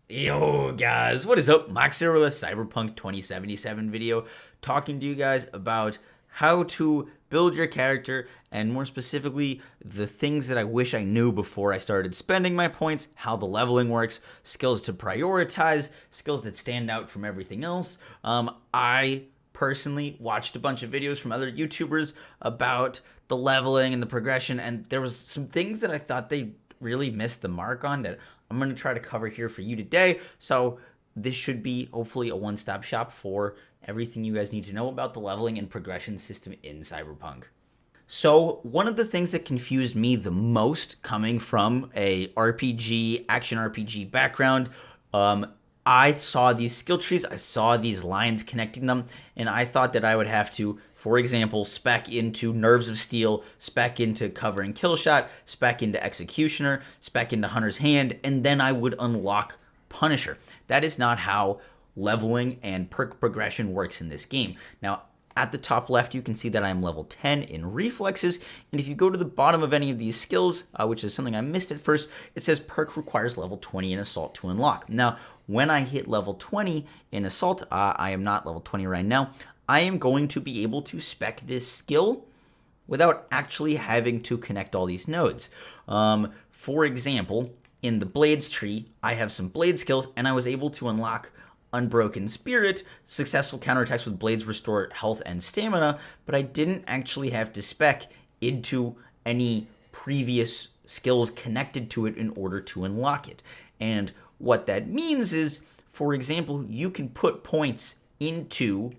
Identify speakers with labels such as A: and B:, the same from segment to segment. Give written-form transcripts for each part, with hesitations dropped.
A: Yo guys, what is up? Max here with a Cyberpunk 2077 video talking to you guys about how to build your character and more specifically the things that I wish I knew before I started spending my points, how the leveling works, skills to prioritize, skills that stand out from everything else. I personally watched a bunch of videos from other YouTubers about the leveling and the progression, and there was some things that I thought they really missed the mark on that I'm going to try to cover here for you today. So this should be hopefully a one-stop shop for everything you guys need to know about the leveling and progression system in Cyberpunk. So one of the things that confused me the most coming from a RPG, action RPG background, I saw these skill trees, I saw these lines connecting them, and I thought that I would have to, for example, spec into Nerves of Steel, spec into Cover and Kill Shot, spec into Executioner, spec into Hunter's Hand, and then I would unlock Punisher. That is not how leveling and perk progression works in this game. Now, at the top left, you can see that I'm level 10 in reflexes, and if you go to the bottom of any of these skills, which is something I missed at first, it says perk requires level 20 in assault to unlock. Now, when I hit level 20 in assault, I am not level 20 right now, I am going to be able to spec this skill without actually having to connect all these nodes. For example, in the Blades tree, I have some blade skills, and I was able to unlock Unbroken Spirit, successful counterattacks with blades restore health and stamina, but I didn't actually have to spec into any previous skills connected to it in order to unlock it. And what that means is, for example, you can put points into,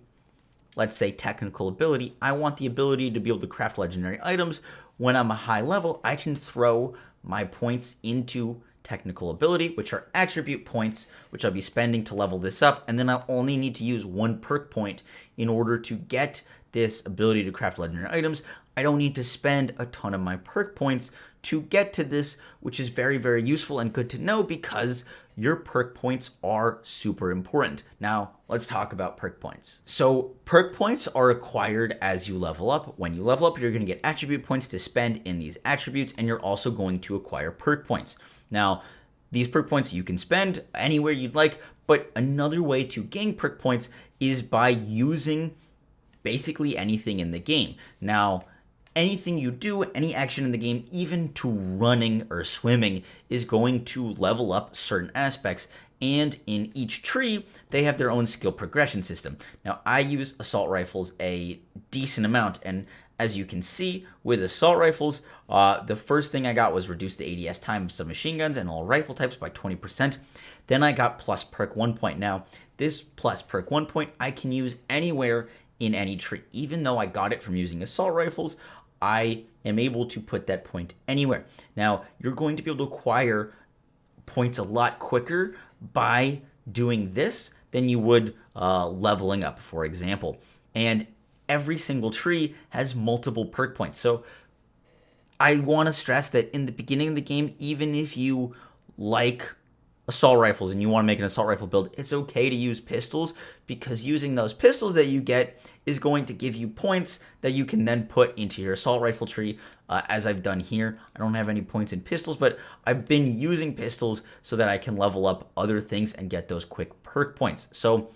A: let's say, technical ability. I want the ability to be able to craft legendary items. When I'm a high level, I can throw my points into technical ability, which are attribute points, which I'll be spending to level this up, and then I'll only need to use one perk point in order to get this ability to craft legendary items. I don't need to spend a ton of my perk points to get to this, which is very, very useful and good to know because your perk points are super important. Now, let's talk about perk points. So, perk points are acquired as you level up. When you level up, you're going to get attribute points to spend in these attributes, and you're also going to acquire perk points. Now, these perk points you can spend anywhere you'd like, but another way to gain perk points is by using basically anything in the game. Now, anything you do, any action in the game, even to running or swimming, is going to level up certain aspects. And in each tree, they have their own skill progression system. Now, I use assault rifles a decent amount, and as you can see with assault rifles, the first thing I got was reduce the ADS time of submachine guns and all rifle types by 20%. Then I got plus perk 1 point. Now, this plus perk 1 point I can use anywhere in any tree. Even though I got it from using assault rifles, I am able to put that point anywhere. Now, you're going to be able to acquire points a lot quicker by doing this than you would leveling up, for example. And every single tree has multiple perk points. So I want to stress that in the beginning of the game, even if you like assault rifles and you want to make an assault rifle build, it's okay to use pistols because using those pistols that you get is going to give you points that you can then put into your assault rifle tree, as I've done here. I don't have any points in pistols, but I've been using pistols so that I can level up other things and get those quick perk points. So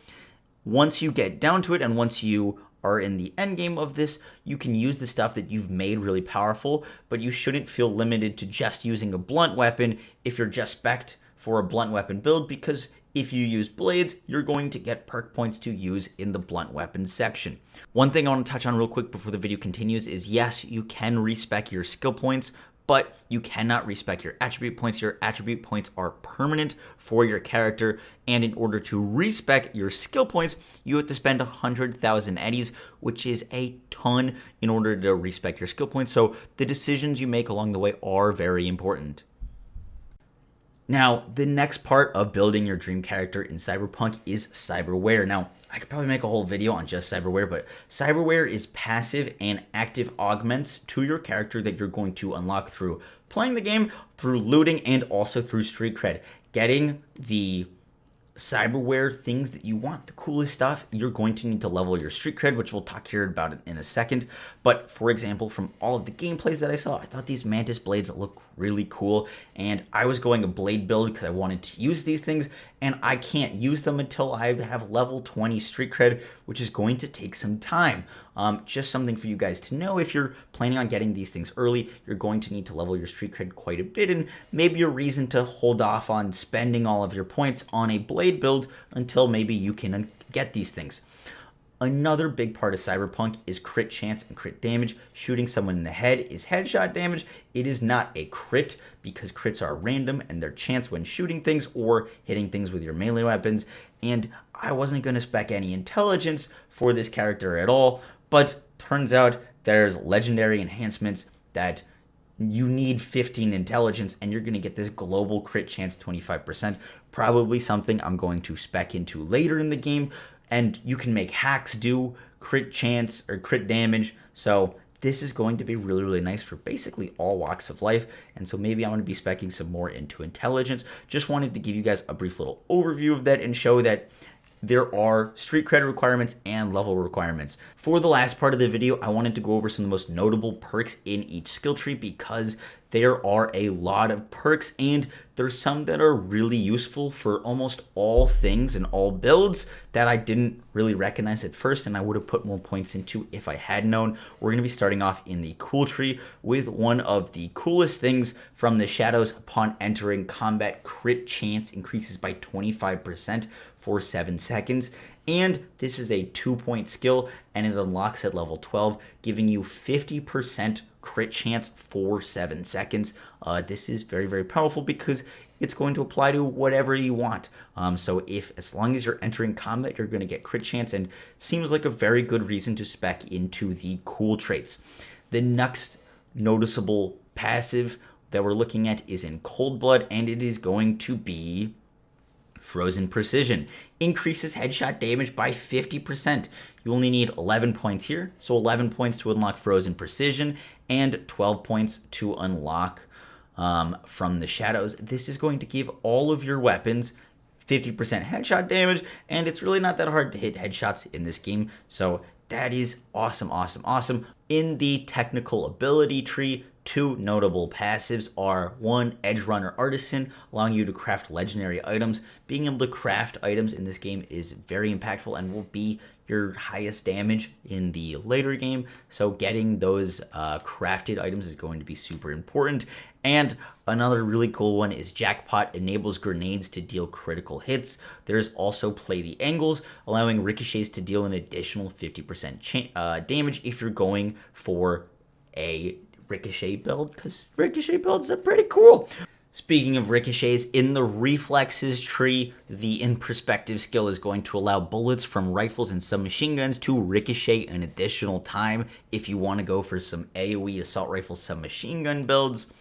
A: once you get down to it and once you are in the end game of this, you can use the stuff that you've made really powerful, but you shouldn't feel limited to just using a blunt weapon if you're just spec'd for a blunt weapon build, because if you use blades, you're going to get perk points to use in the blunt weapon section. One thing I want to touch on real quick before the video continues is, yes, you can respec your skill points, but you cannot respec your attribute points. Your attribute points are permanent for your character, and in order to respec your skill points, you have to spend 100,000 eddies, which is a ton in order to respec your skill points. So the decisions you make along the way are very important. Now, the next part of building your dream character in Cyberpunk is Cyberware. Now, I could probably make a whole video on just Cyberware, but Cyberware is passive and active augments to your character that you're going to unlock through playing the game, through looting, and also through street cred. Getting the Cyberware things that you want, the coolest stuff, you're going to need to level your street cred, which we'll talk here about it in a second. But for example, from all of the gameplays that I saw, I thought these Mantis blades look really cool. And I was going a blade build because I wanted to use these things, and I can't use them until I have level 20 street cred, which is going to take some time. Just something for you guys to know. If you're planning on getting these things early, you're going to need to level your street cred quite a bit, and maybe a reason to hold off on spending all of your points on a blade build until maybe you can get these things. Another big part of Cyberpunk is crit chance and crit damage. Shooting someone in the head is headshot damage. It is not a crit because crits are random and their chance when shooting things or hitting things with your melee weapons. And I wasn't going to spec any intelligence for this character at all, but turns out there's legendary enhancements that you need 15 intelligence and you're going to get this global crit chance 25%. Probably something I'm going to spec into later in the game. And you can make hacks do crit chance or crit damage. So this is going to be really, really nice for basically all walks of life. And so maybe I'm going to be speccing some more into intelligence. Just wanted to give you guys a brief little overview of that and show that there are street credit requirements and level requirements. For the last part of the video, I wanted to go over some of the most notable perks in each skill tree because there are a lot of perks and there's some that are really useful for almost all things and all builds that I didn't really recognize at first and I would have put more points into if I had known. We're going to be starting off in the cool tree with one of the coolest things from the shadows. Upon entering combat, crit chance increases by 25% for 7 seconds. And this is a 2-point skill and it unlocks at level 12, giving you 50% crit chance for 7 seconds. This is very, very powerful because it's going to apply to whatever you want. So as long as you're entering combat, you're going to get crit chance, and seems like a very good reason to spec into the cool traits. The next noticeable passive that we're looking at is in Cold Blood, and it is going to be Frozen Precision. Increases headshot damage by 50%. You only need 11 points here, so 11 points to unlock Frozen Precision and 12 points to unlock from the shadows. This is going to give all of your weapons 50% headshot damage, and it's really not that hard to hit headshots in this game, so that is awesome, awesome, awesome. In the technical ability tree, two notable passives are 1, Edge Runner Artisan, allowing you to craft legendary items. Being able to craft items in this game is very impactful and will be your highest damage in the later game. So getting those crafted items is going to be super important. And another really cool one is Jackpot enables grenades to deal critical hits. There's also Play the Angles, allowing ricochets to deal an additional 50% damage if you're going for a ricochet build, because ricochet builds are pretty cool. Speaking of ricochets, in the reflexes tree, the in perspective skill is going to allow bullets from rifles and submachine guns to ricochet an additional time if you want to go for some AoE assault rifle submachine gun builds.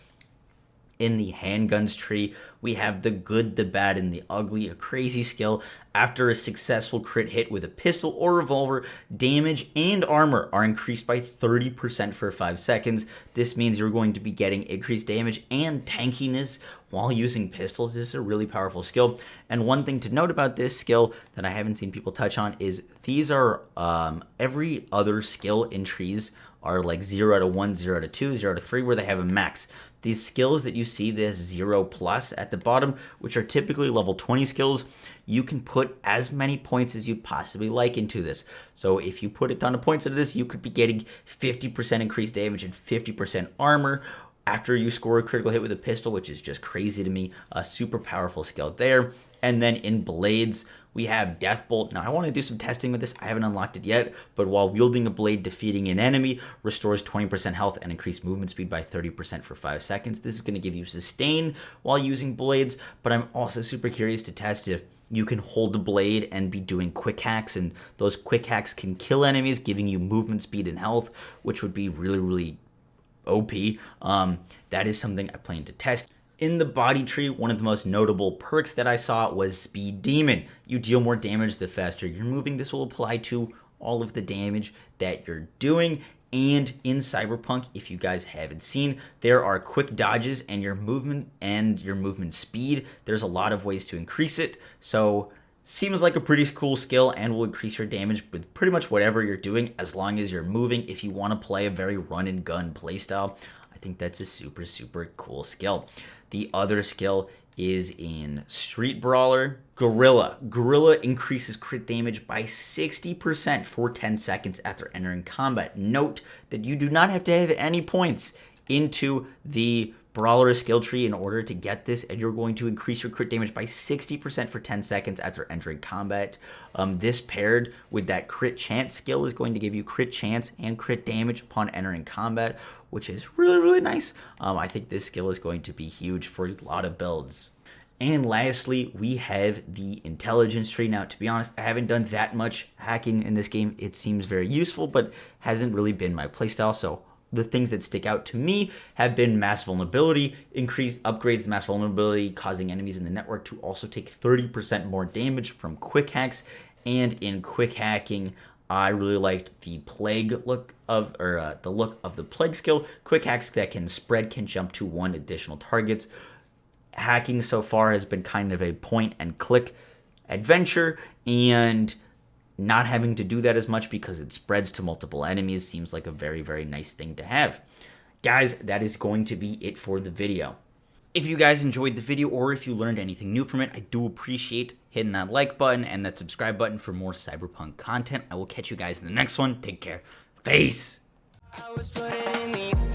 A: In the handguns tree, we have the good, the bad, and the ugly, a crazy skill. After a successful crit hit with a pistol or revolver, damage and armor are increased by 30% for 5 seconds. This means you're going to be getting increased damage and tankiness while using pistols. This is a really powerful skill. And one thing to note about this skill that I haven't seen people touch on is these are every other skill in trees are like 0 out of 1, 0 out of 2, 0 out of 3, where they have a max. These skills that you see, this 0+ at the bottom, which are typically level 20 skills, you can put as many points as you'd possibly like into this. So if you put a ton of points into this, you could be getting 50% increased damage and 50% armor after you score a critical hit with a pistol, which is just crazy to me. A super powerful skill there. And then in blades, we have Deathbolt. Now, I want to do some testing with this. I haven't unlocked it yet, but while wielding a blade, defeating an enemy restores 20% health and increased movement speed by 30% for 5 seconds. This is going to give you sustain while using blades, but I'm also super curious to test if you can hold the blade and be doing quick hacks, and those quick hacks can kill enemies, giving you movement speed and health, which would be really, really OP. That is something I plan to test. In the body tree, one of the most notable perks that I saw was Speed Demon. You deal more damage the faster you're moving. This will apply to all of the damage that you're doing. And in Cyberpunk, if you guys haven't seen, there are quick dodges and your movement speed. There's a lot of ways to increase it. So seems like a pretty cool skill and will increase your damage with pretty much whatever you're doing as long as you're moving. If you want to play a very run and gun playstyle, I I think that's a super, super cool skill. The other skill is in Street Brawler. Gorilla. Gorilla increases crit damage by 60% for 10 seconds after entering combat. Note that you do not have to have any points into the Brawler skill tree in order to get this, and you're going to increase your crit damage by 60% for 10 seconds after entering combat. This paired with that crit chance skill is going to give you crit chance and crit damage upon entering combat, which is really, really nice. I think this skill is going to be huge for a lot of builds. And lastly, we have the intelligence tree. Now, to be honest, I haven't done that much hacking in this game. It seems very useful, but hasn't really been my playstyle. So the things that stick out to me have been mass vulnerability, upgrades the mass vulnerability, causing enemies in the network to also take 30% more damage from quick hacks. And in quick hacking, I really liked the plague look of, the look of the plague skill. Quick hacks that can spread can jump to 1 additional targets. Hacking so far has been kind of a point and click adventure, and not having to do that as much because it spreads to multiple enemies seems like a very, very nice thing to have. Guys, that is going to be it for the video. If you guys enjoyed the video or if you learned anything new from it, I do appreciate hitting that like button and that subscribe button for more Cyberpunk content. I will catch you guys in the next one. Take care. Peace. I was putting in the